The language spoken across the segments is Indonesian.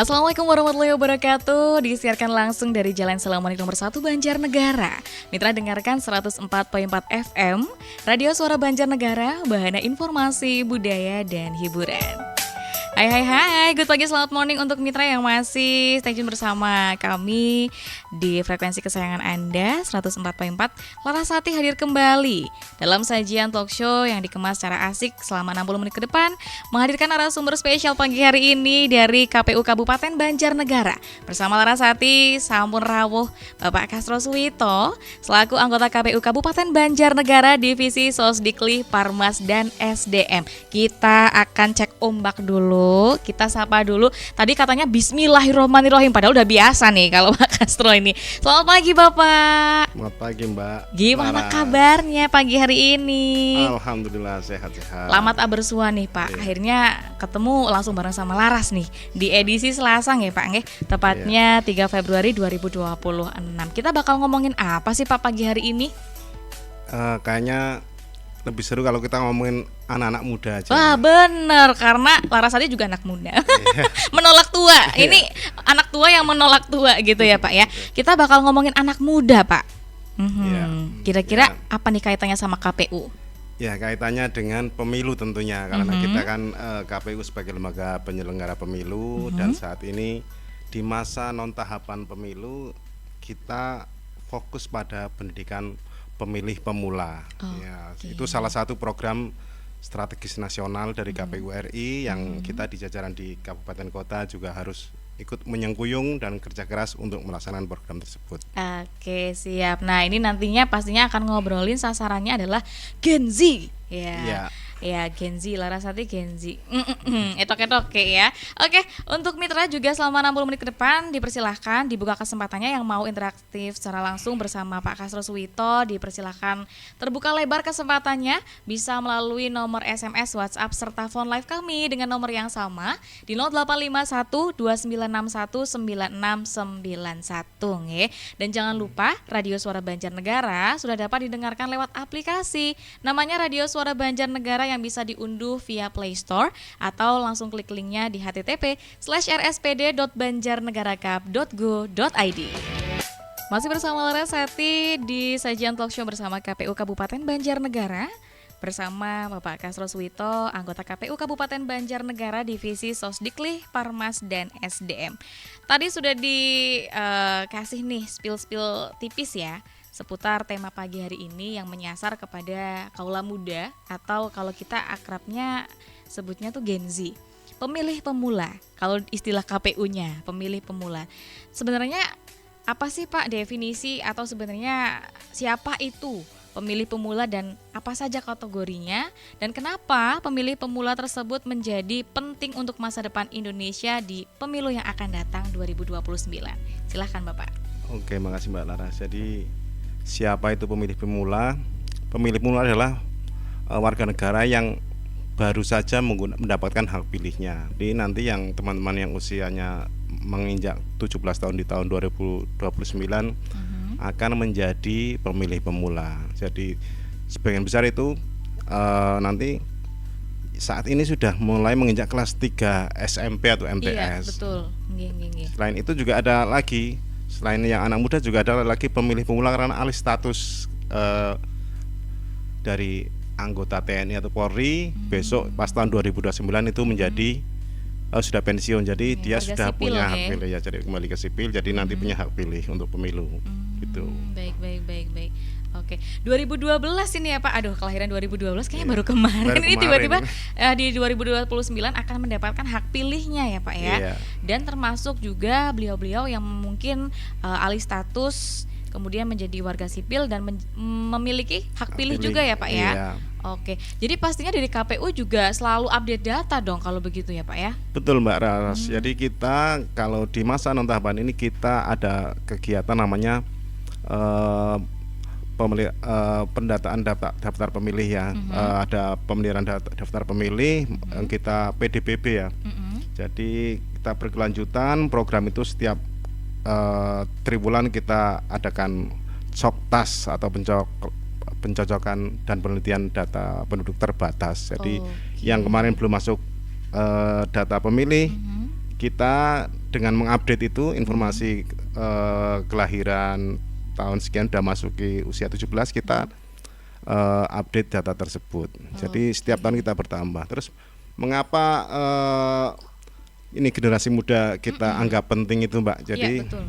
Assalamualaikum warahmatullahi wabarakatuh. Disiarkan langsung dari Jalan Selamat nomor 1 Banjarnegara. Mitra dengarkan 104.4 FM Radio Suara Banjarnegara, bahana informasi, budaya, dan hiburan. Hai, good pagi, selamat morning untuk mitra yang masih stay tune bersama kami di frekuensi kesayangan Anda 104.4. Larasati hadir kembali dalam sajian talk show yang dikemas secara asik selama 60 menit ke depan, menghadirkan narasumber spesial pagi hari ini dari KPU Kabupaten Banjarnegara. Bersama Larasati, sampun rawuh Bapak Kasro Suwito selaku anggota KPU Kabupaten Banjarnegara Divisi Sosdikli, Parmas, dan SDM. Kita akan cek ombak dulu. Kita sapa dulu. Tadi katanya Bismillahirrohmanirrohim, padahal udah biasa nih kalau Pak Castro ini. Selamat pagi Bapak. Selamat pagi Mbak. Gimana kabarnya pagi hari ini? Alhamdulillah sehat-sehat. Selamat abersua nih Pak. Akhirnya ketemu langsung bareng sama Laras nih di edisi Selasa ya Pak nggih. Tepatnya 3 Februari 2026. Kita bakal ngomongin apa sih Pak pagi hari ini? Kayaknya lebih seru kalau kita ngomongin anak-anak muda aja. Wah bener, karena Larasati juga anak muda. Menolak tua. Ini anak tua yang menolak tua gitu ya Pak ya. Kita bakal ngomongin anak muda Pak. Kira-kira apa nih kaitannya sama KPU? Ya, kaitannya dengan pemilu tentunya. Karena kita kan KPU sebagai lembaga penyelenggara pemilu, dan saat ini di masa non tahapan pemilu kita fokus pada pendidikan pemilih pemula. Itu salah satu program strategis nasional dari KPU RI yang kita di jajaran di kabupaten kota juga harus ikut menyengkuyung dan kerja keras untuk melaksanakan program tersebut. Oke, siap. Nah, ini nantinya pastinya akan ngobrolin sasarannya adalah Gen Z. Ya, Gen Z, Larasati Gen Z. Etok-etok ya. Oke, untuk mitra juga selama 60 menit ke depan dipersilahkan dibuka kesempatannya yang mau interaktif secara langsung bersama Pak Kasro Suwito, dipersilahkan terbuka lebar kesempatannya, bisa melalui nomor SMS, WhatsApp serta phone live kami dengan nomor yang sama di 085129619691 nggih. Dan jangan lupa Radio Suara Banjarnegara sudah dapat didengarkan lewat aplikasi namanya Radio Suara Banjarnegara yang bisa diunduh via Play Store atau langsung klik linknya di http://rspd.banjarnegarakap.go.id. Masih bersama Larasati di sajian talk show bersama KPU Kabupaten Banjarnegara bersama Bapak Kasro Suwito, anggota KPU Kabupaten Banjarnegara Divisi Sosdikli, Parmas, dan SDM. Tadi sudah dikasih nih spill tipis ya seputar tema pagi hari ini yang menyasar kepada kaula muda atau kalau kita akrabnya sebutnya tuh Gen Z, pemilih pemula. Kalau istilah KPU-nya pemilih pemula, sebenarnya apa sih Pak definisi atau sebenarnya siapa itu pemilih pemula dan apa saja kategorinya, dan kenapa pemilih pemula tersebut menjadi penting untuk masa depan Indonesia di pemilu yang akan datang 2029? Silahkan Bapak. Oke, makasih Mbak Laras. Jadi siapa itu pemilih pemula? Pemilih pemula adalah warga negara yang baru saja mendapatkan hak pilihnya. Jadi nanti yang teman-teman yang usianya menginjak 17 tahun di tahun 2029 akan menjadi pemilih pemula. Jadi sebagian besar itu nanti saat ini sudah mulai menginjak kelas 3 SMP atau MTS. Iya, betul. Selain itu juga ada lagi, selain yang anak muda juga ada lagi pemilih pemula karena alih status dari anggota TNI atau Polri. Besok pas tahun 2029 itu menjadi sudah pensiun, jadi dia sudah punya hak pilih ya, jadi kembali ke sipil, jadi nanti punya hak pilih untuk pemilu gitu. Baik. Oke, 2012 ini ya Pak. Aduh, kelahiran 2012 kayaknya baru kemarin. Ini tiba-tiba di 2029 akan mendapatkan hak pilihnya ya Pak ya. Dan termasuk juga beliau-beliau yang mungkin alih status kemudian menjadi warga sipil dan memiliki hak pilih juga ya Pak ya. Oke, jadi pastinya dari KPU juga selalu update data dong kalau begitu ya Pak ya. Betul Mbak Ras. Jadi kita kalau di masa non tahapan ini kita ada kegiatan namanya pendataan daftar pemilih ya. Ada pemeliharaan daftar pemilih, kita PDPB ya. Jadi kita berkelanjutan program itu setiap triwulan kita adakan coktas atau pencocokan dan penelitian data penduduk terbatas. Jadi yang kemarin belum masuk data pemilih, kita dengan mengupdate itu informasi kelahiran tahun sekian udah masuki usia 17, kita update data tersebut. Jadi setiap tahun kita bertambah. Terus mengapa ini generasi muda kita anggap penting itu, Mbak? Jadi Iya, betul.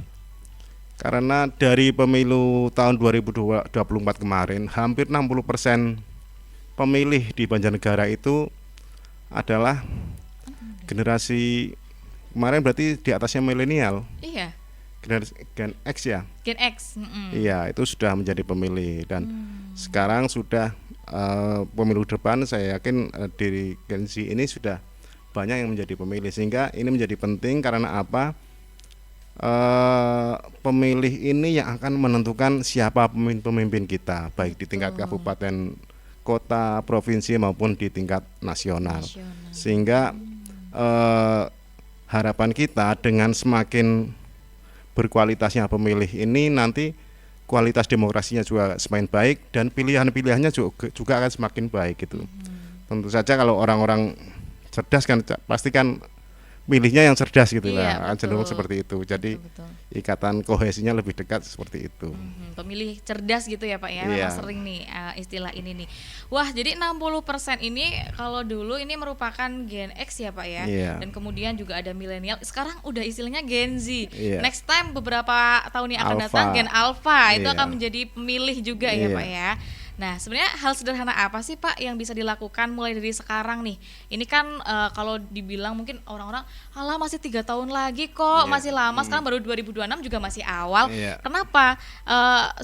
karena dari pemilu tahun 2024 kemarin, hampir 60% pemilih di Banjarnegara itu adalah generasi kemarin, berarti di atasnya milenial, Iya, generasi Gen X ya. Gen X. Iya, itu sudah menjadi pemilih dan sekarang sudah pemilu depan saya yakin di Gen Z ini sudah banyak yang menjadi pemilih, sehingga ini menjadi penting karena apa? Pemilih ini yang akan menentukan siapa pemimpin kita, baik di tingkat kabupaten, kota, provinsi maupun di tingkat nasional. Sehingga harapan kita dengan semakin berkualitasnya pemilih ini, nanti kualitas demokrasinya juga semakin baik dan pilihan-pilihannya juga akan semakin baik gitu. Tentu saja kalau orang-orang cerdas kan pasti kan milihnya yang cerdas gitu Iya, lah, cenderung betul. seperti itu. Jadi Betul. ikatan kohesinya lebih dekat seperti itu. Pemilih cerdas gitu ya Pak ya, Iya. memang sering nih istilah ini nih. Wah, jadi 60% ini kalau dulu ini merupakan Gen X ya Pak ya. Iya. Dan kemudian juga ada milenial. Sekarang udah istilahnya Gen Z. Iya. Next time beberapa tahun yang akan Alpha. datang Gen Alpha itu Iya. akan menjadi pemilih juga ya Iya. Pak ya. Nah, sebenarnya hal sederhana apa sih Pak yang bisa dilakukan mulai dari sekarang nih? Ini kan kalau dibilang mungkin orang-orang, alah masih 3 tahun lagi kok, Iya. masih lama. Sekarang baru 2026 juga masih awal. Iya. Kenapa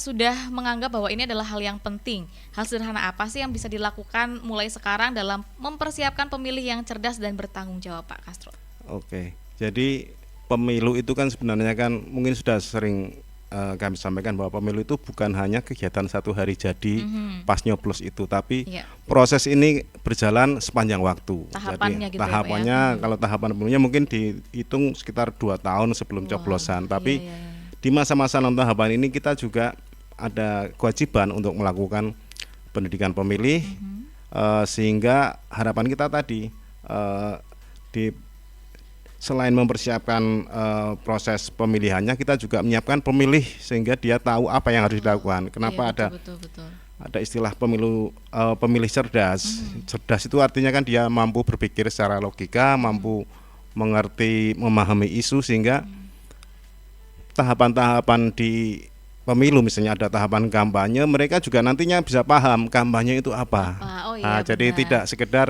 sudah menganggap bahwa ini adalah hal yang penting? Hal sederhana apa sih yang bisa dilakukan mulai sekarang dalam mempersiapkan pemilih yang cerdas dan bertanggung jawab, Pak Castro? Oke. Jadi pemilu itu kan sebenarnya kan mungkin sudah sering kami sampaikan bahwa pemilu itu bukan hanya kegiatan satu hari jadi pas nyoblos itu, tapi Iya. proses ini berjalan sepanjang waktu. Tahapannya Jadi gitu ya, Pak ya? tahapannya kalau tahapan pemilunya mungkin dihitung sekitar 2 tahun sebelum coblosan. Tapi iya. di masa-masa non tahapan ini kita juga ada kewajiban untuk melakukan pendidikan pemilih, sehingga harapan kita tadi selain mempersiapkan proses pemilihannya, kita juga menyiapkan pemilih sehingga dia tahu apa yang harus dilakukan. Kenapa Iya, ada betul. istilah pemilih cerdas. Cerdas itu artinya kan dia mampu berpikir secara logika, mampu mengerti, memahami isu, sehingga tahapan-tahapan di pemilu, misalnya ada tahapan kampanye, mereka juga nantinya bisa paham kampanye itu apa. Oh iya, Jadi benar. tidak sekedar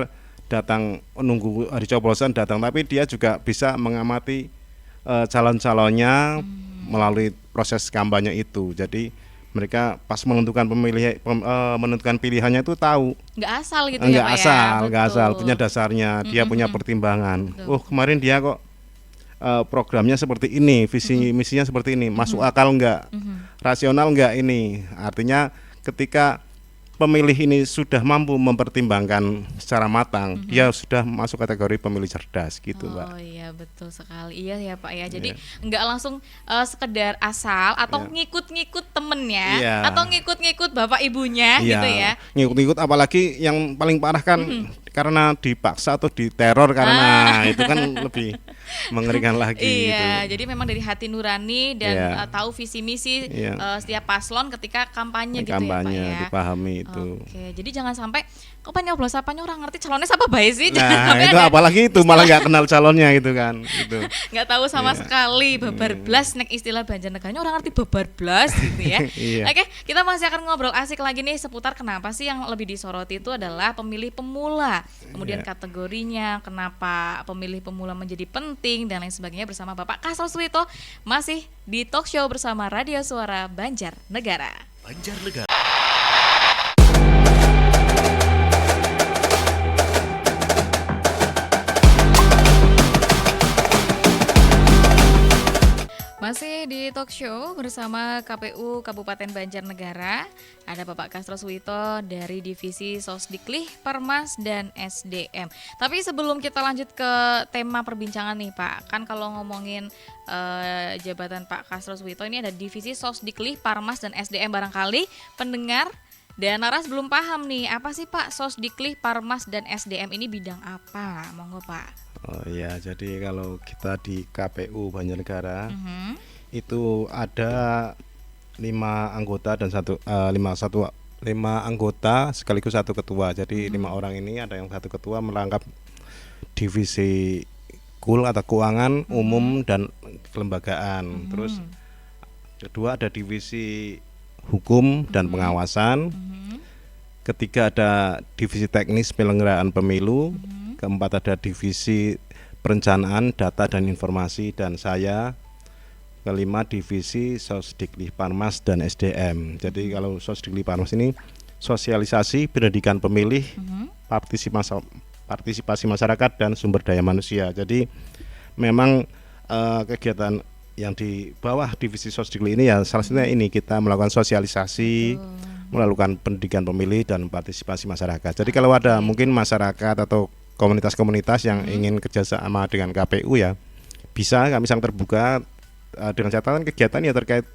datang menunggu hari coblosan datang, tapi dia juga bisa mengamati calon-calonnya melalui proses kampanye itu. Jadi mereka pas menentukan menentukan pilihannya itu tahu, Nggak asal gitu nggak ya Pak asal, ya? nggak asal, Betul. punya dasarnya, dia punya pertimbangan. Betul. Oh, kemarin dia kok programnya seperti ini, visi misinya seperti ini, masuk akal nggak, rasional nggak ini. Artinya ketika pemilih ini sudah mampu mempertimbangkan secara matang, dia sudah masuk kategori pemilih cerdas gitu, Mbak. Oh iya, betul sekali. Iya ya Pak ya. Jadi nggak langsung sekedar asal atau Iya. ngikut-ngikut temennya Iya. atau ngikut-ngikut bapak ibunya gitu ya. Ngikut-ngikut, apalagi yang paling parah kan karena dipaksa atau diteror, karena itu kan lebih mengerikan lagi Iya, gitu. jadi memang dari hati nurani dan Iya. tahu visi misi Iya. setiap paslon ketika kampanye gitu Kampanye ya Pak ya. dipahami itu. Oke, jadi jangan sampai kok nyoblos apanya orang ngerti calonnya siapa baik sih. Jangan Nah, sampai itu ada apalagi itu malah nggak kenal calonnya gitu kan. Gitu. nggak tahu sama Iya. sekali, babar blas nek istilah Banjarnegaranya orang ngerti babar blas gitu ya. Iya. Oke, kita masih akan ngobrol asik lagi nih seputar kenapa sih yang lebih disoroti itu adalah pemilih pemula. Kemudian Iya. kategorinya, kenapa pemilih pemula menjadi penting dan lain sebagainya bersama Bapak Castro Suwito masih di talk show bersama Radio Suara Banjarnegara. Banjarnegara. Masih di talk show bersama KPU Kabupaten Banjarnegara. Ada Bapak Castro Suwito dari Divisi Sosdiklih, Permas, dan SDM. Tapi sebelum kita lanjut ke tema perbincangan nih Pak, kan kalau ngomongin jabatan Pak Castro Suwito ini ada Divisi Sosdiklih, Parmas, dan SDM, barangkali pendengar dan naras belum paham nih, apa sih Pak Sosdiklih, Parmas, dan SDM ini bidang apa? Monggo Pak. Oh ya, jadi kalau kita di KPU Banjarnegara Mhm. itu ada 5 anggota dan lima anggota sekaligus satu ketua. Jadi 5 orang ini ada yang satu ketua merangkap divisi KUL atau keuangan umum dan kelembagaan. Terus Mhm. kedua ada divisi hukum dan pengawasan. Mhm. Ketiga ada divisi teknis penyelenggaraan pemilu. Keempat ada divisi perencanaan data dan informasi, dan saya kelima divisi Sosdikli Parmas dan SDM. Jadi kalau Sosdikli Parmas ini sosialisasi pendidikan pemilih, partisipasi masyarakat dan sumber daya manusia. Jadi memang kegiatan yang di bawah divisi Sosdikli ini ya salah satunya ini kita melakukan sosialisasi, melakukan pendidikan pemilih dan partisipasi masyarakat. Jadi kalau ada mungkin masyarakat atau komunitas-komunitas yang ingin kerjasama dengan KPU ya bisa, kami sangat terbuka dengan catatan kegiatan ya terkait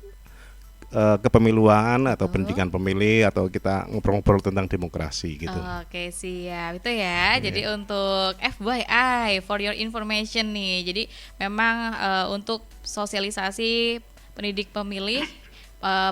kepemiluan atau pendidikan pemilih atau kita ngobrol-ngobrol tentang demokrasi gitu. Oke, siap. Itu ya. Jadi untuk FYI, for your information nih. Jadi memang untuk sosialisasi pendidik pemilih,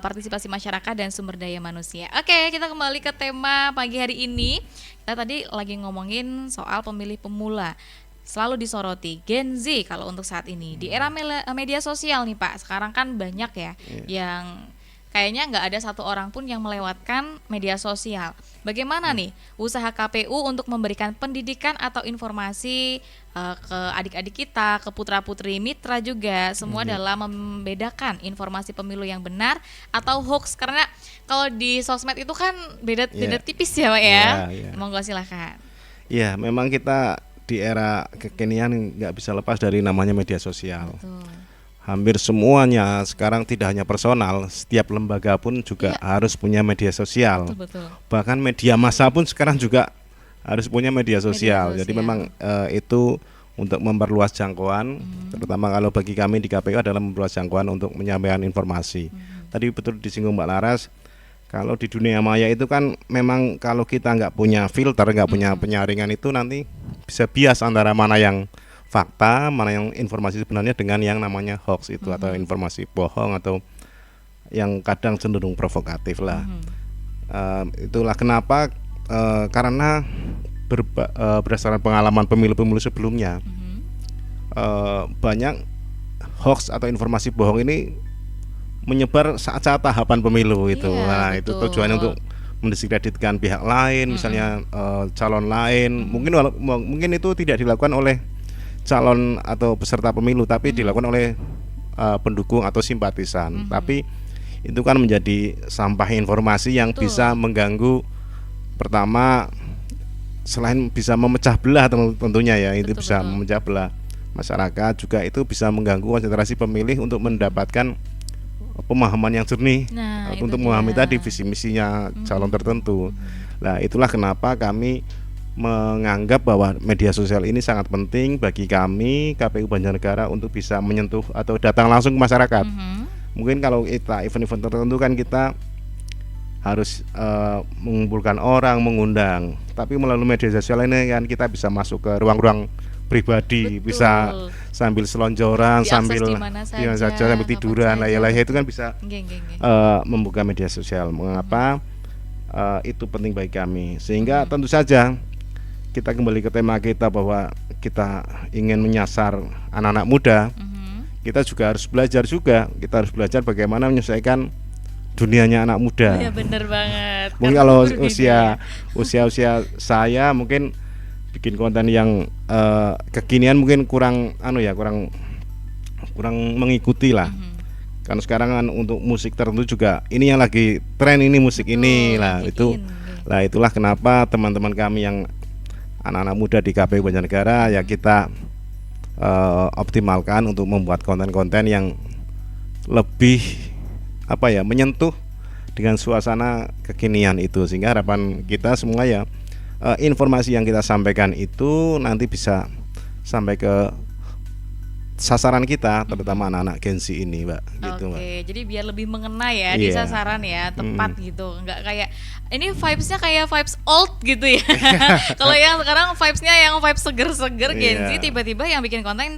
partisipasi masyarakat dan sumber daya manusia. Oke, kita kembali ke tema pagi hari ini. Kita tadi lagi ngomongin soal pemilih pemula. Selalu disoroti Gen Z kalau untuk saat ini di era media sosial nih Pak. Sekarang kan banyak ya yang kayaknya nggak ada satu orang pun yang melewatkan media sosial. Bagaimana nih usaha KPU untuk memberikan pendidikan atau informasi ke adik-adik kita, ke putra-putri mitra juga, semua dalam membedakan informasi pemilu yang benar atau hoax, karena kalau di sosmed itu kan beda tipis ya Pak ya. Monggo silahkan. Ya, memang kita di era kekinian nggak bisa lepas dari namanya media sosial. Betul. Hampir semuanya sekarang tidak hanya personal, setiap lembaga pun juga harus punya media sosial. Betul. Bahkan media massa pun sekarang juga harus punya media sosial. Jadi memang itu untuk memperluas jangkauan, terutama kalau bagi kami di KPU adalah memperluas jangkauan untuk menyampaikan informasi. Tadi betul disinggung Mbak Laras, kalau di dunia maya itu kan memang kalau kita nggak punya filter, nggak punya penyaringan itu nanti bisa bias antara mana yang fakta, mana yang informasi sebenarnya dengan yang namanya hoax itu atau informasi bohong atau yang kadang cenderung provokatif lah. Itulah kenapa karena berdasarkan pengalaman pemilu-pemilu sebelumnya banyak hoax atau informasi bohong ini menyebar saat-saat tahapan pemilu itu. Nah, itu tujuannya untuk mendiskreditkan pihak lain, misalnya calon lain. Mungkin itu tidak dilakukan oleh calon atau peserta pemilu, tapi dilakukan oleh pendukung atau simpatisan. Tapi itu kan menjadi sampah informasi yang bisa mengganggu. Pertama, selain bisa memecah belah tentunya ya, itu bisa memecah belah masyarakat, juga itu bisa mengganggu konsentrasi pemilih untuk mendapatkan pemahaman yang jernih untuk memahami tadi visi misinya calon tertentu. Nah, itulah kenapa kami menganggap bahwa media sosial ini sangat penting bagi kami KPU Banjarnegara untuk bisa menyentuh atau datang langsung ke masyarakat. Mungkin kalau kita event-event tertentu kan kita harus mengumpulkan orang, mengundang. Tapi melalui media sosial ini kan kita bisa masuk ke ruang-ruang pribadi, bisa sambil selonjoran, sambil sambil tiduran, lah itu kan bisa membuka media sosial. Mengapa itu penting bagi kami? Sehingga tentu saja kita kembali ke tema kita bahwa kita ingin menyasar anak-anak muda. Kita juga harus belajar Kita harus belajar bagaimana menyelesaikan dunianya anak muda. Iya, bener banget. Mungkin kalau usia saya mungkin bikin konten yang kekinian mungkin kurang mengikuti lah. Kan sekarang kan untuk musik tertentu juga ini yang lagi tren, ini musik ini lah itu. Lah itulah kenapa teman-teman kami yang anak-anak muda di KPU Banjarnegara ya kita optimalkan untuk membuat konten-konten yang lebih menyentuh dengan suasana kekinian itu, sehingga harapan kita semua ya informasi yang kita sampaikan itu nanti bisa sampai ke sasaran kita, terutama anak-anak Gen Z ini, Mbak, gitu, Mbak. Oke, jadi biar lebih mengena ya di Iya. sasaran ya, tepat gitu. Enggak kayak ini vibes-nya kayak vibes old gitu ya. Kalau yang sekarang vibes-nya yang vibes seger-seger Gen Z, Iya. tiba-tiba yang bikin konten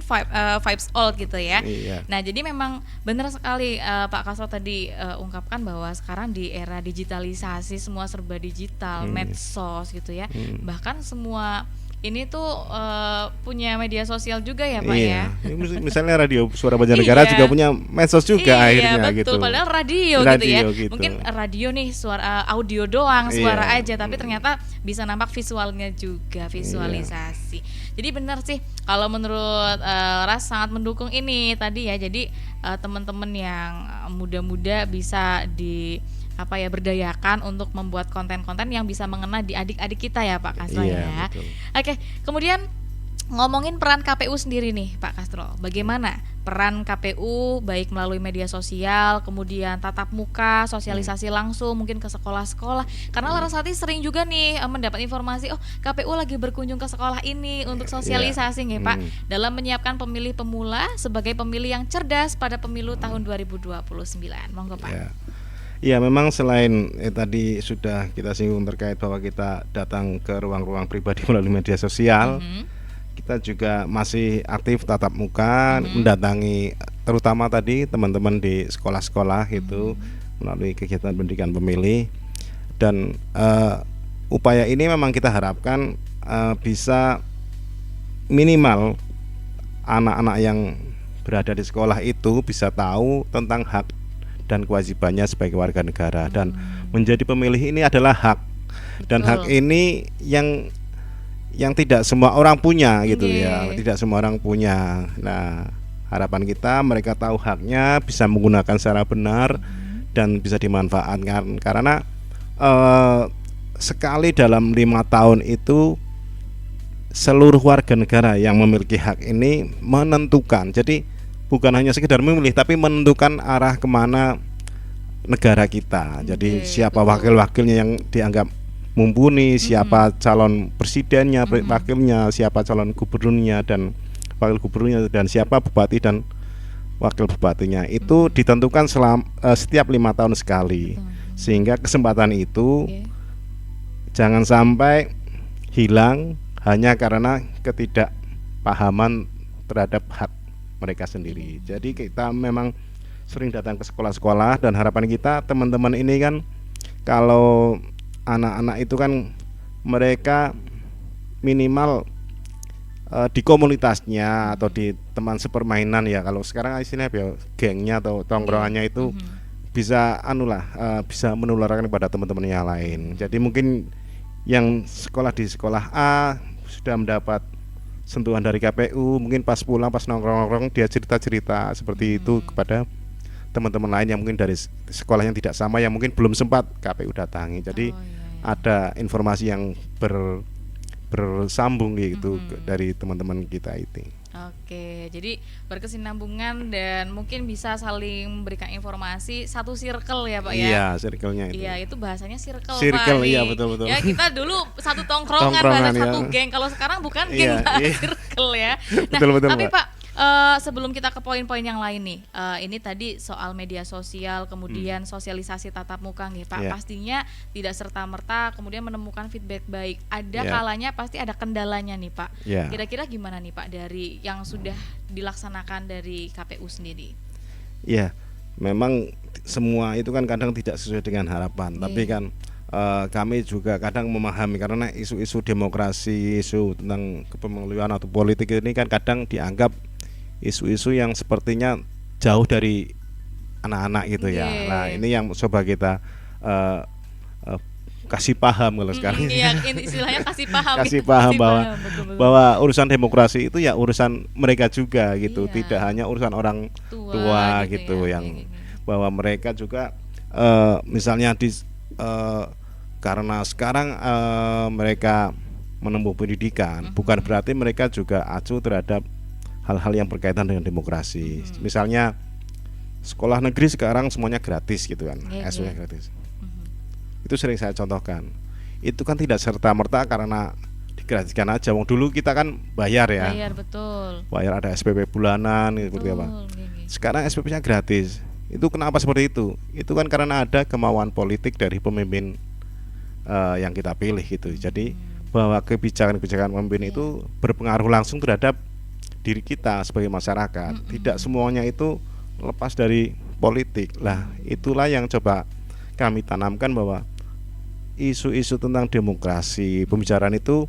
vibes old gitu ya. Iya. Nah, jadi memang benar sekali Pak Kasro tadi ungkapkan bahwa sekarang di era digitalisasi semua serba digital, medsos gitu ya. Bahkan semua ini tuh punya media sosial juga ya Pak ya. Iya. Misalnya radio Suara Banjarnegara Iya. juga punya medsos juga akhirnya betul. gitu. Padahal radio gitu ya. gitu. Mungkin radio nih suara audio doang, suara Iya. aja, tapi ternyata bisa nampak visualnya juga, visualisasi. Jadi benar sih kalau menurut Ras sangat mendukung ini tadi ya. Jadi teman-teman yang muda-muda bisa berdayakan untuk membuat konten-konten yang bisa mengena di adik-adik kita ya Pak Kasro Iya, ya. betul. Oke, kemudian ngomongin peran KPU sendiri nih Pak Kasro, bagaimana peran KPU baik melalui media sosial, kemudian tatap muka, sosialisasi langsung mungkin ke sekolah-sekolah. Karena Larasati sering juga nih mendapat informasi, oh KPU lagi berkunjung ke sekolah ini untuk sosialisasi nih Pak, dalam menyiapkan pemilih pemula sebagai pemilih yang cerdas pada pemilu tahun 2029. Monggo Pak. Ya, memang selain tadi sudah kita singgung terkait bahwa kita datang ke ruang-ruang pribadi melalui media sosial, kita juga masih aktif tatap muka, mendatangi terutama tadi teman-teman di sekolah-sekolah itu melalui kegiatan pendidikan pemilih. Dan upaya ini memang kita harapkan bisa minimal anak-anak yang berada di sekolah itu bisa tahu tentang hak dan kewajibannya sebagai warga negara, dan menjadi pemilih ini adalah hak. Dan hak ini yang tidak semua orang punya gitu ya, tidak semua orang punya. Nah, harapan kita mereka tahu haknya, bisa menggunakan secara benar dan bisa dimanfaatkan, karena sekali dalam 5 tahun itu seluruh warga negara yang memiliki hak ini menentukan. Jadi bukan hanya sekedar memilih, tapi menentukan arah kemana negara kita. Jadi siapa wakil-wakilnya yang dianggap mumpuni, siapa calon presidennya, wakilnya, siapa calon gubernurnya dan wakil gubernurnya, dan siapa bupati dan wakil bupatinya. Itu ditentukan setiap 5 tahun sekali. Sehingga kesempatan itu jangan sampai hilang hanya karena ketidakpahaman terhadap hak mereka sendiri. Jadi kita memang sering datang ke sekolah-sekolah, dan harapan kita teman-teman ini kan, kalau anak-anak itu kan mereka minimal di komunitasnya atau di teman sepermainan ya, kalau sekarang istilahnya ya gengnya atau tongkrongannya itu bisa bisa menularkan kepada teman-teman yang lain. Jadi mungkin yang sekolah di sekolah A sudah mendapat sentuhan dari KPU, mungkin pas pulang, pas nongkrong-nongkrong dia cerita-cerita seperti itu kepada teman-teman lain yang mungkin dari sekolah yang tidak sama, yang mungkin belum sempat KPU datangi. Jadi ada informasi yang bersambung gitu dari teman-teman kita itu. Oke, jadi berkesinambungan dan mungkin bisa saling memberikan informasi, satu circle ya Pak ya. Iya, circle-nya itu. Iya, itu bahasanya circle Circle, Pak. iya, nih. betul. Ya, kita dulu satu tongkrongan, Tongkrongan, satu ya. geng. Kalau sekarang bukan geng, Pak, circle ya. Nah, Betul, tapi Mbak. Pak, sebelum kita ke poin-poin yang lain nih, ini tadi soal media sosial, kemudian sosialisasi tatap muka nih Pak. Iya. Pastinya tidak serta-merta kemudian menemukan feedback baik. Ada Iya. kalanya pasti ada kendalanya nih Pak. Iya. Kira-kira gimana nih Pak dari yang sudah dilaksanakan dari KPU sendiri? Ya, memang semua itu kan kadang tidak sesuai dengan harapan, tapi kan kami juga kadang memahami, karena isu-isu demokrasi, isu tentang kepemiluan atau politik ini kan kadang dianggap isu-isu yang sepertinya jauh dari anak-anak gitu ya. Nah, ini yang coba kita kasih paham kalau sekarang. Iya, istilahnya kasih paham. Kasih paham bahwa betul. bahwa urusan demokrasi itu ya urusan mereka juga gitu, tidak hanya urusan orang tua gitu ya, yang bahwa mereka juga misalnya karena sekarang mereka menempuh pendidikan, bukan berarti mereka juga acuh terhadap hal-hal yang berkaitan dengan demokrasi. Misalnya sekolah negeri sekarang semuanya gratis gitu kan, SU-nya gratis. Itu sering saya contohkan. Itu kan tidak serta-merta karena di digratiskan aja. Wong dulu kita kan bayar ya. Bayar, betul. Bayar ada SPP bulanan seperti apa. Sekarang SPP-nya gratis. Itu kenapa seperti itu? Itu kan karena ada kemauan politik dari pemimpin yang kita pilih gitu. Jadi bahwa kebijakan-kebijakan pemimpin itu berpengaruh langsung terhadap diri kita sebagai masyarakat. Tidak semuanya itu lepas dari politik. Lah, itulah yang coba kami tanamkan bahwa isu-isu tentang demokrasi, pembicaraan itu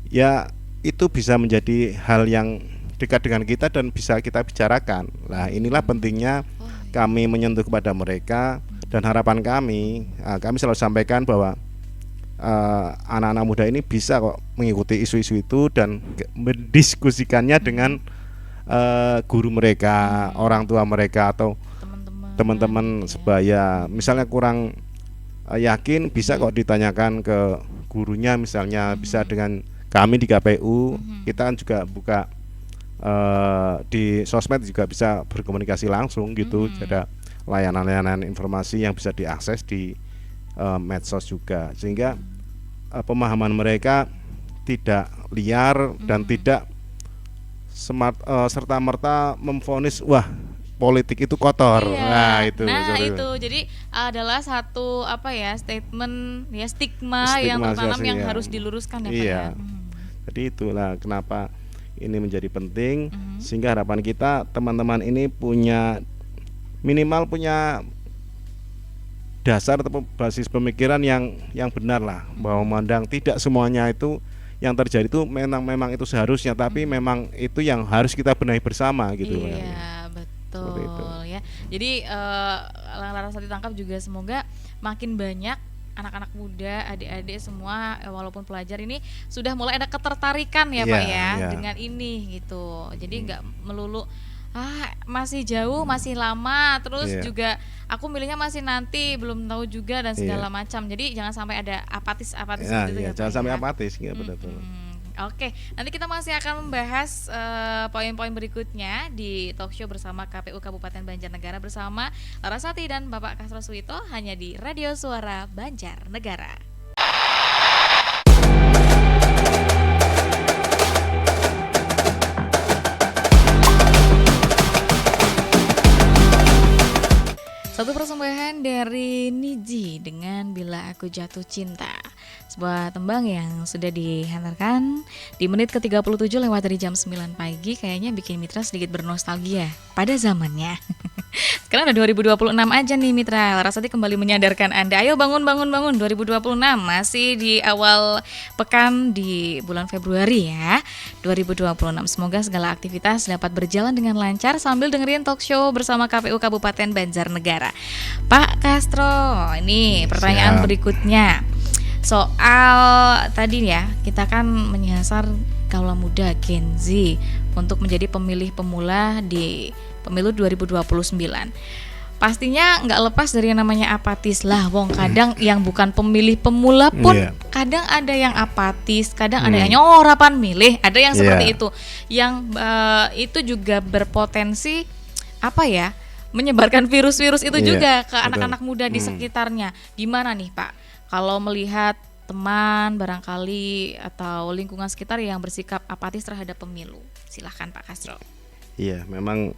ya itu bisa menjadi hal yang dekat dengan kita dan bisa kita bicarakan. Nah, inilah pentingnya kami menyentuh kepada mereka, dan harapan kami selalu sampaikan bahwa anak-anak muda ini bisa kok mengikuti isu-isu itu dan mendiskusikannya dengan guru mereka, orang tua mereka atau teman-teman sebaya. Misalnya kurang yakin, bisa kok ditanyakan ke gurunya, misalnya bisa dengan kami di KPU. Kita kan juga buka di sosmed juga bisa berkomunikasi langsung gitu. Ada layanan-layanan informasi yang bisa diakses di medsos juga, sehingga pemahaman mereka tidak liar dan tidak serta-merta memvonis wah politik itu kotor. Iya. Nah, itu jadi adalah satu statement ya, stigma yang tertanam yang harus diluruskan ya Pak ya. Jadi itulah kenapa ini menjadi penting, sehingga harapan kita teman-teman ini minimal punya dasar atau basis pemikiran yang benar lah, bahwa memandang tidak semuanya itu yang terjadi itu memang itu seharusnya, tapi memang itu yang harus kita benahi bersama gitu. Iya, betul ya. Jadi Larasati tangkap juga semoga makin banyak anak-anak muda, adik-adik semua walaupun pelajar ini sudah mulai ada ketertarikan ya Pak ya dengan ini gitu. Jadi nggak melulu masih jauh, masih lama, terus juga aku milihnya masih nanti, belum tahu juga dan segala macam. Jadi jangan sampai ada apatis gitu ya. Jangan sampai apatis, ya betul. Oke, nanti kita masih akan membahas poin-poin berikutnya di talk show bersama KPU Kabupaten Banjarnegara bersama Larasati dan Bapak Kasro Suwito hanya di Radio Suara Banjarnegara. Satu persembahan dari Niji dengan Bila Aku Jatuh Cinta. Sebuah tembang yang sudah dihantarkan di menit ke-37 lewat dari jam 9 pagi. Kayaknya bikin Mitra sedikit bernostalgia pada zamannya. Sekarang udah 2026 aja nih Mitra. Larasati kembali menyadarkan Anda, ayo bangun 2026. Masih di awal pekan di bulan Februari ya 2026. Semoga segala aktivitas dapat berjalan dengan lancar sambil dengerin talk show bersama KPU Kabupaten Banjarnegara. Pak Castro, ini pertanyaan berikutnya soal tadi ya, kita kan menyasar kaula muda Gen Z untuk menjadi pemilih pemula di pemilu 2029. Pastinya nggak lepas dari yang namanya apatis lah, wong kadang yang bukan pemilih pemula pun kadang ada yang apatis, kadang ada yang nyorapan milih, ada yang seperti itu, yang itu juga berpotensi menyebarkan virus-virus itu juga ke anak-anak muda di sekitarnya. Gimana nih Pak, kalau melihat teman barangkali atau lingkungan sekitar yang bersikap apatis terhadap pemilu? Silahkan Pak Castro. Iya, memang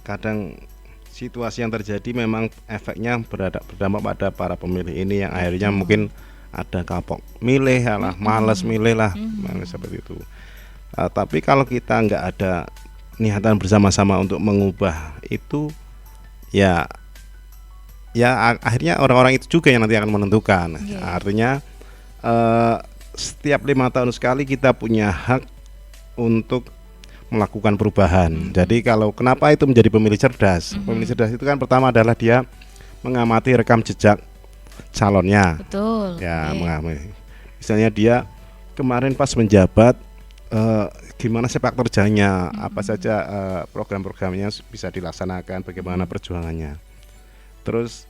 kadang situasi yang terjadi memang efeknya berdampak pada para pemilih ini yang akhirnya mungkin ada kapok milih, malas milih lah, seperti itu. Tapi kalau kita nggak ada niatan bersama-sama untuk mengubah itu, ya akhirnya orang-orang itu juga yang nanti akan menentukan. Artinya setiap 5 tahun sekali kita punya hak untuk melakukan perubahan. Jadi kalau kenapa itu menjadi pemilih cerdas? Pemilih cerdas itu kan pertama adalah dia mengamati rekam jejak calonnya. Betul. Ya, mengamati. Misalnya dia kemarin pas menjabat, gimana sepak terjangnya, apa saja program-programnya bisa dilaksanakan, bagaimana perjuangannya. Terus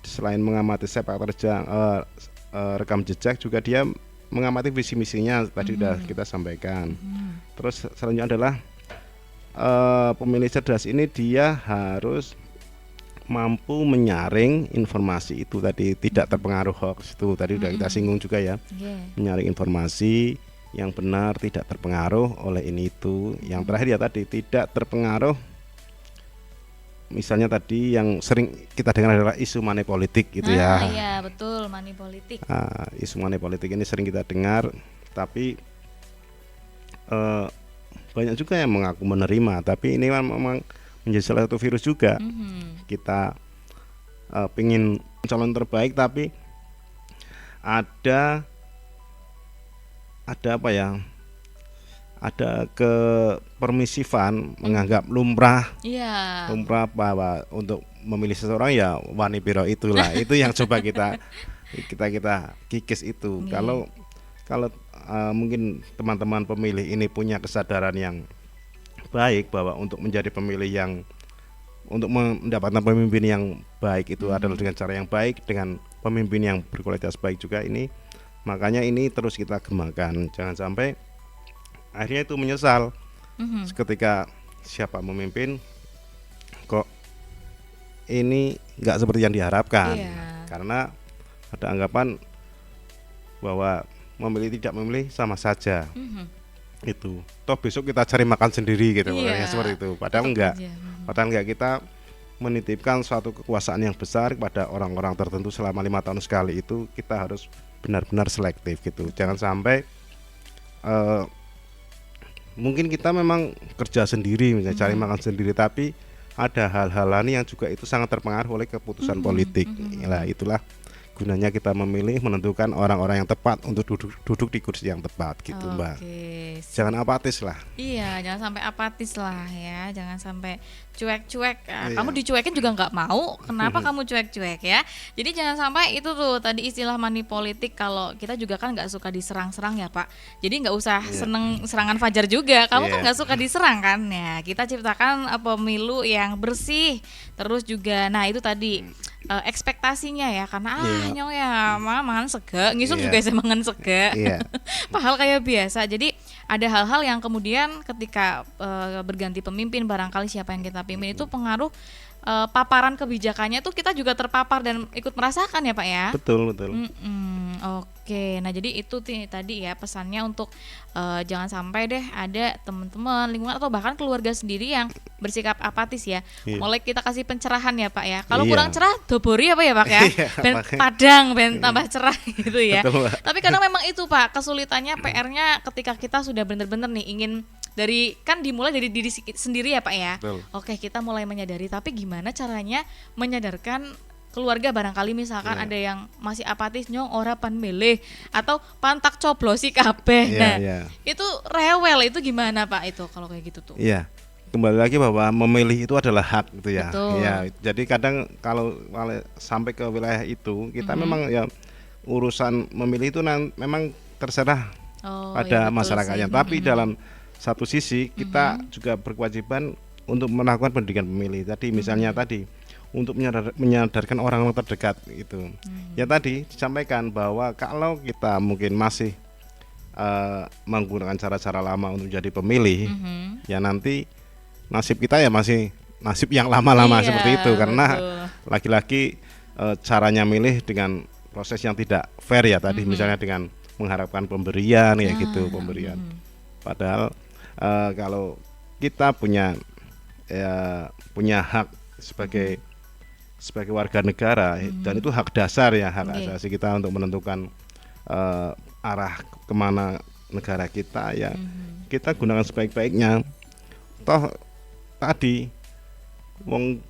selain mengamati sepak terjang, rekam jejak, juga dia mengamati visi misinya tadi sudah kita sampaikan. Terus selanjutnya adalah pemilih cerdas ini dia harus mampu menyaring informasi itu tadi, tidak terpengaruh hoax itu tadi udah kita singgung juga ya. Menyaring informasi yang benar, tidak terpengaruh oleh ini itu. Yang terakhir ya tadi, tidak terpengaruh, misalnya tadi yang sering kita dengar adalah isu money politik gitu ya. Iya betul, money politik. Isu money politik ini sering kita dengar, tapi banyak juga yang mengaku menerima, tapi ini memang menjadi salah satu virus juga. Kita pingin calon terbaik, tapi ada apa ya? Ada kepermisifan menganggap lumrah bahwa untuk memilih seseorang ya wani piro itulah. Itu yang coba kita kikis itu. Kalau mungkin teman-teman pemilih ini punya kesadaran yang baik bahwa untuk menjadi pemilih yang untuk mendapatkan pemimpin yang baik itu adalah dengan cara yang baik, dengan pemimpin yang berkualitas baik juga, ini makanya ini terus kita gemakan. Jangan sampai akhirnya itu menyesal ketika siapa memimpin kok ini nggak seperti yang diharapkan. Karena ada anggapan bahwa memilih tidak memilih sama saja. Itu toh besok kita cari makan sendiri gitu, seperti itu. Padahal enggak, kita menitipkan suatu kekuasaan yang besar kepada orang-orang tertentu selama 5 tahun sekali. Itu kita harus benar-benar selektif gitu. Jangan sampai mungkin kita memang kerja sendiri, misalnya cari makan sendiri, tapi ada hal-hal lain yang juga itu sangat terpengaruh oleh keputusan politik. Nah, itulah gunanya kita memilih, menentukan orang-orang yang tepat untuk duduk di kursi yang tepat gitu, Mbak. Jangan apatis lah. Iya, jangan sampai apatis lah ya, jangan sampai cuek-cuek. Kamu dicuekin juga nggak mau, kenapa kamu cuek-cuek ya? Jadi jangan sampai itu tuh tadi istilah money politik. Kalau kita juga kan nggak suka diserang-serang ya Pak. Jadi nggak usah seneng serangan fajar juga. Kamu kan nggak suka diserang kan? Ya, kita ciptakan pemilu yang bersih. Terus juga, nah itu tadi. Ekspektasinya ya, karena nyong ya mangan sega ngisun juga saya mangan sega padahal kayak biasa. Jadi ada hal-hal yang kemudian ketika berganti pemimpin, barangkali siapa yang kita pimpin itu pengaruh paparan kebijakannya tuh kita juga terpapar dan ikut merasakan ya Pak ya. Betul. Oke, nah jadi itu tadi ya pesannya untuk jangan sampai deh ada teman-teman lingkungan atau bahkan keluarga sendiri yang bersikap apatis ya. Mulai kita kasih pencerahan ya Pak ya. Kalau kurang cerah dobori apa ya Pak ya? Ben padang, ben tambah cerah gitu ya. Betul, tapi kadang memang itu Pak kesulitannya, PR-nya ketika kita sudah benar-benar nih ingin dimulai dari diri sendiri ya Pak ya. Oke, kita mulai menyadari, tapi gimana caranya menyadarkan keluarga, barangkali misalkan ada yang masih apatis, nyong ora pan milih atau pantak coblosi kabeh. Itu rewel, itu gimana Pak itu kalau kayak gitu tuh? Iya. Kembali lagi bahwa memilih itu adalah hak gitu ya. Ya, jadi kadang kalau sampai ke wilayah itu kita memang ya urusan memilih itu memang terserah pada masyarakatnya. Tapi dalam satu sisi kita juga berkewajiban untuk melakukan pendidikan pemilih. Tadi misalnya untuk menyadarkan orang terdekat itu. Ya tadi disampaikan bahwa kalau kita mungkin masih menggunakan cara-cara lama untuk jadi pemilih, ya nanti nasib kita ya masih nasib yang lama-lama seperti itu, karena lagi-lagi caranya milih dengan proses yang tidak fair ya tadi, misalnya dengan mengharapkan pemberian ya gitu, pemberian. Padahal kalau kita punya hak sebagai warga negara, dan itu hak dasar ya, hak asasi kita untuk menentukan arah kemana negara kita ya, kita gunakan sebaik-baiknya. Toh tadi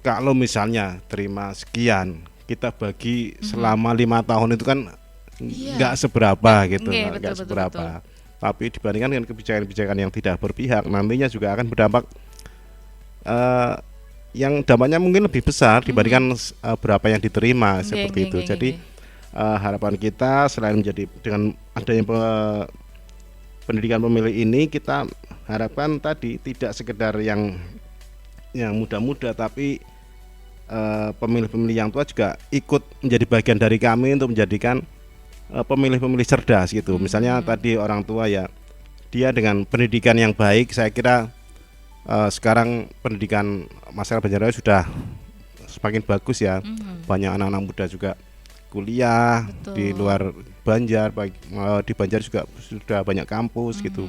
kalau misalnya terima sekian, kita bagi selama 5 tahun itu kan nggak seberapa gitu, nggak seberapa. Tapi dibandingkan dengan kebijakan-kebijakan yang tidak berpihak, nantinya juga akan berdampak yang dampaknya mungkin lebih besar dibandingkan berapa yang diterima seperti itu. Jadi harapan kita selain menjadi dengan adanya pendidikan pemilih ini, kita harapkan tadi tidak sekedar yang muda-muda, tapi pemilih-pemilih yang tua juga ikut menjadi bagian dari kami untuk menjadikan pemilih-pemilih cerdas gitu. Misalnya tadi orang tua ya, dia dengan pendidikan yang baik, saya kira sekarang pendidikan masyarakat Banjarnegara semakin bagus ya. Banyak anak-anak muda juga kuliah Betul. di luar Banjar, di Banjar juga sudah banyak kampus gitu.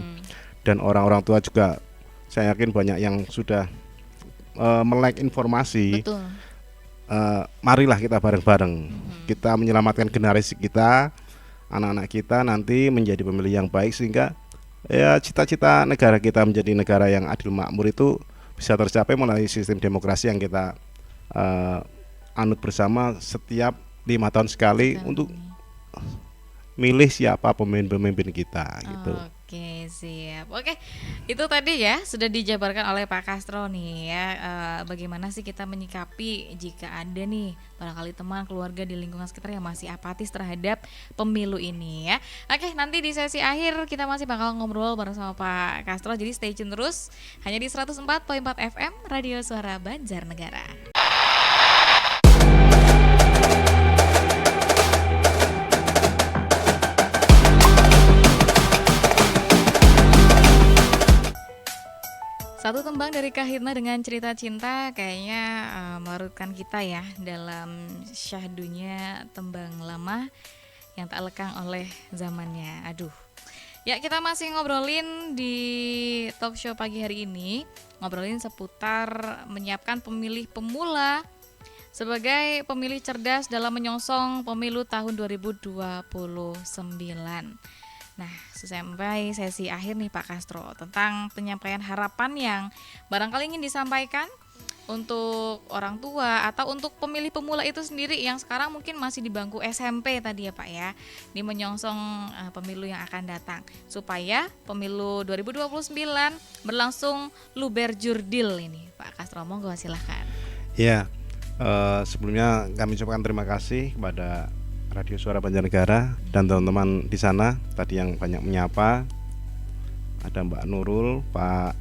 Dan orang-orang tua juga saya yakin banyak yang sudah melek informasi. Betul. Marilah kita bareng-bareng kita menyelamatkan generasi kita, anak-anak kita nanti menjadi pemilih yang baik, sehingga ya cita-cita negara kita menjadi negara yang adil makmur itu bisa tercapai melalui sistem demokrasi yang kita anut bersama setiap 5 tahun sekali untuk milih siapa pemimpin kita gitu. Oke, siap. Oke, itu tadi ya sudah dijabarkan oleh Pak Castro nih ya, bagaimana sih kita menyikapi jika ada nih barangkali teman keluarga di lingkungan sekitar yang masih apatis terhadap pemilu ini ya. Oke, nanti di sesi akhir kita masih bakal ngobrol bareng sama Pak Castro, jadi stay tune terus hanya di 104.4 FM Radio Suara Banjarnegara. Satu tembang dari Kahitna dengan cerita cinta kayaknya melarutkan kita ya dalam syahdunya tembang lama yang tak lekang oleh zamannya. Aduh. Ya, kita masih ngobrolin di talk show pagi hari ini, ngobrolin seputar menyiapkan pemilih pemula sebagai pemilih cerdas dalam menyongsong pemilu tahun 2029. Nah, sampai sesi akhir nih Pak Castro tentang penyampaian harapan yang barangkali ingin disampaikan untuk orang tua atau untuk pemilih pemula itu sendiri yang sekarang mungkin masih di bangku SMP tadi ya Pak ya, di menyongsong pemilu yang akan datang supaya pemilu 2029 berlangsung luber jurdil ini Pak Castro. Monggo silahkan. Ya, sebelumnya kami ucapkan terima kasih kepada Radio Suara Banjarnegara dan teman-teman di sana tadi yang banyak menyapa. Ada Mbak Nurul, Pak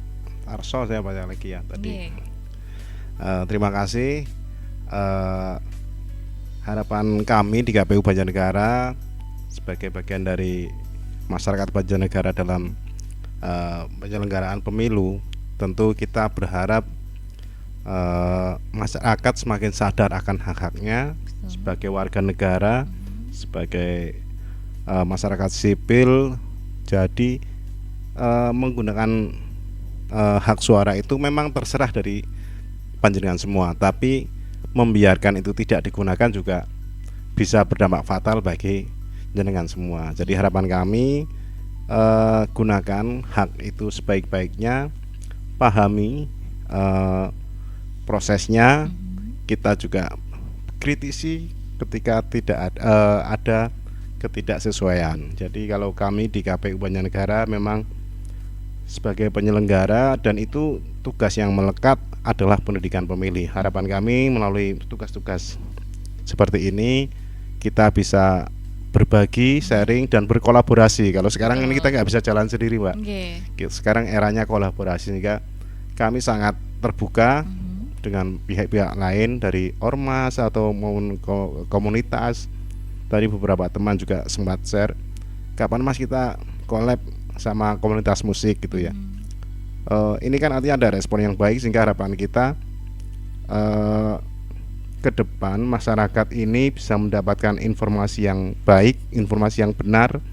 Arso, saya baca lagi ya tadi. Terima kasih. Harapan kami di KPU Banjarnegara sebagai bagian dari masyarakat Banjarnegara dalam penyelenggaraan pemilu, tentu kita berharap masyarakat semakin sadar akan hak-haknya sebagai warga negara, sebagai masyarakat sipil. Jadi menggunakan hak suara itu memang terserah dari panjenengan semua, tapi membiarkan itu tidak digunakan juga bisa berdampak fatal bagi jenengan semua. Jadi harapan kami, gunakan hak itu sebaik-baiknya, pahami prosesnya, kita juga kritisi ketika tidak ada ketidaksesuaian. Jadi kalau kami di KPU Banjarnegara memang sebagai penyelenggara, dan itu tugas yang melekat adalah pendidikan pemilih. Harapan kami melalui tugas-tugas seperti ini kita bisa berbagi, sharing, dan berkolaborasi. Kalau sekarang ini kita nggak bisa jalan sendiri, Mbak. Sekarang eranya kolaborasi, sehingga kami sangat terbuka dengan pihak-pihak lain dari ormas atau maupun komunitas. Tadi beberapa teman juga sempat share, kapan Mas kita collab sama komunitas musik gitu ya. Ini kan artinya ada respon yang baik, sehingga harapan kita ke depan masyarakat ini bisa mendapatkan informasi yang baik, informasi yang benar,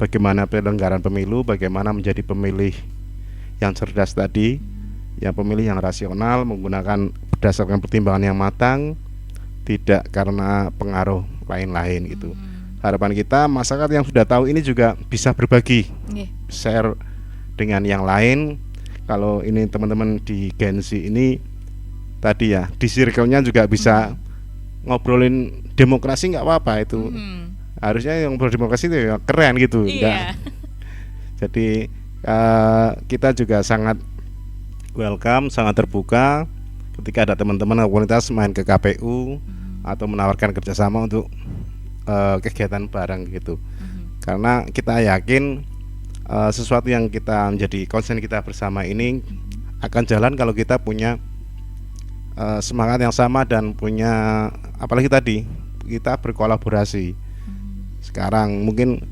bagaimana penyelenggaraan pemilu, bagaimana menjadi pemilih yang cerdas tadi, yang pemilih yang rasional, menggunakan berdasarkan pertimbangan yang matang, tidak karena pengaruh lain-lain gitu. Harapan kita masyarakat yang sudah tahu ini juga bisa berbagi, share dengan yang lain. Kalau ini teman-teman di Gensi ini tadi ya, di circle-nya juga bisa ngobrolin demokrasi, nggak apa-apa itu. Harusnya yang ngobrol demokrasi itu ya keren gitu. Jadi kita juga sangat welcome, sangat terbuka ketika ada teman-teman komunitas main ke KPU atau menawarkan kerjasama untuk kegiatan bareng gitu. Karena kita yakin sesuatu yang kita menjadi concern kita bersama ini akan jalan kalau kita punya semangat yang sama dan punya, apalagi tadi kita berkolaborasi. Sekarang mungkin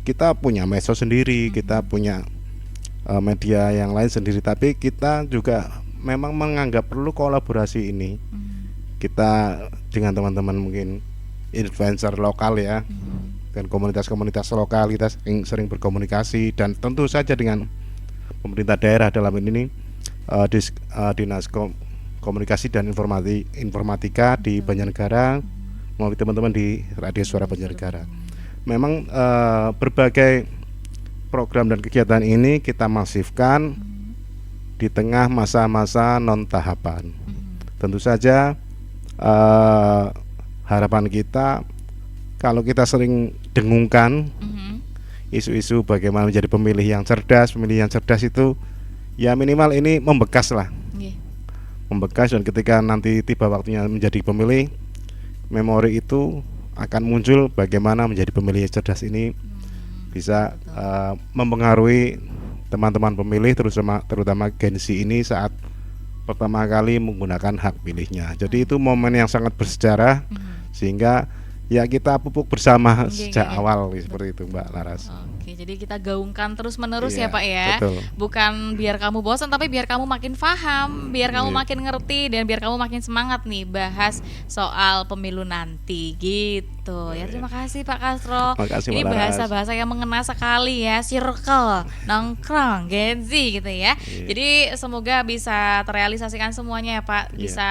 kita punya medsos sendiri, kita punya media yang lain sendiri, tapi kita juga memang menganggap perlu kolaborasi ini kita dengan teman-teman mungkin influencer lokal ya, dan komunitas-komunitas lokal kita sering berkomunikasi, dan tentu saja dengan pemerintah daerah dalam ini Dinas Komunikasi dan Informatika di Banjarnegara melalui teman-teman di Radio Suara Banjarnegara. Memang berbagai program dan kegiatan ini kita masifkan di tengah masa-masa non tahapan. Tentu saja harapan kita, kalau kita sering dengungkan isu-isu bagaimana menjadi pemilih yang cerdas itu ya minimal ini membekas lah, membekas, dan ketika nanti tiba waktunya menjadi pemilih, memori itu akan muncul bagaimana menjadi pemilih yang cerdas ini bisa mempengaruhi teman-teman pemilih, terutama Gen Z ini saat pertama kali menggunakan hak pilihnya. Jadi itu momen yang sangat bersejarah, sehingga ya kita pupuk bersama sejak awal seperti itu Mbak Laras. Oke, jadi kita gaungkan terus menerus ya Pak ya. Betul. Bukan biar kamu bosan, tapi biar kamu makin paham, biar kamu makin ngerti, dan biar kamu makin semangat nih bahas soal pemilu nanti gitu. Ya terima kasih Pak Kasro. Makasih, ini Mbak Laras. bahasa-bahasa yang mengena sekali ya, circle, nongkrong, Gen Z gitu ya. Jadi semoga bisa terrealisasikan semuanya ya Pak, bisa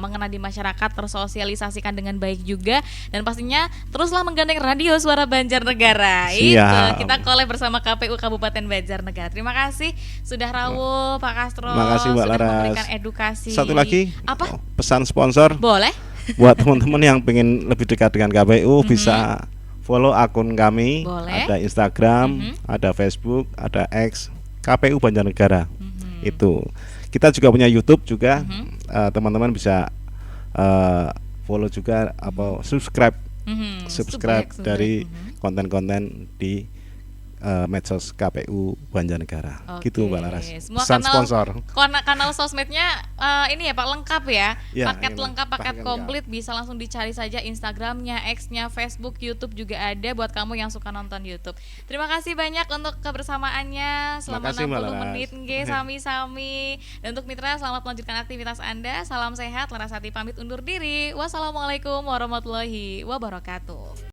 mengena di masyarakat, tersosialisasikan dengan baik juga, dan pastinya teruslah menggandeng Radio Suara Banjarnegara. Itu kita collab bersama KPU Kabupaten Banjarnegara. Terima kasih sudah rawuh Pak Castro. Terima kasih Mbak sudah Laras. memberikan edukasi. Satu lagi, apa? Pesan sponsor. Boleh. Buat teman-teman yang pengen lebih dekat dengan KPU bisa follow akun kami. Boleh. Ada Instagram, ada Facebook, ada X, KPU Banjarnegara. Itu. Kita juga punya YouTube juga. Teman-teman bisa follow juga, subscribe dari konten-konten di medsos KPU Banjarnegara. Gitu Mbak Laras. Semua Pesan sponsor. Kanal sosmednya ini ya Pak, lengkap ya. Paket ini lengkap, paket paket komplit, bisa langsung dicari saja Instagramnya, X-nya, Facebook, YouTube juga ada buat kamu yang suka nonton YouTube. Terima kasih banyak untuk kebersamaannya selama 60 menit sami-sami. Dan untuk mitra, selamat melanjutkan aktivitas Anda. Salam sehat, Larasati pamit undur diri. Wassalamualaikum warahmatullahi wabarakatuh.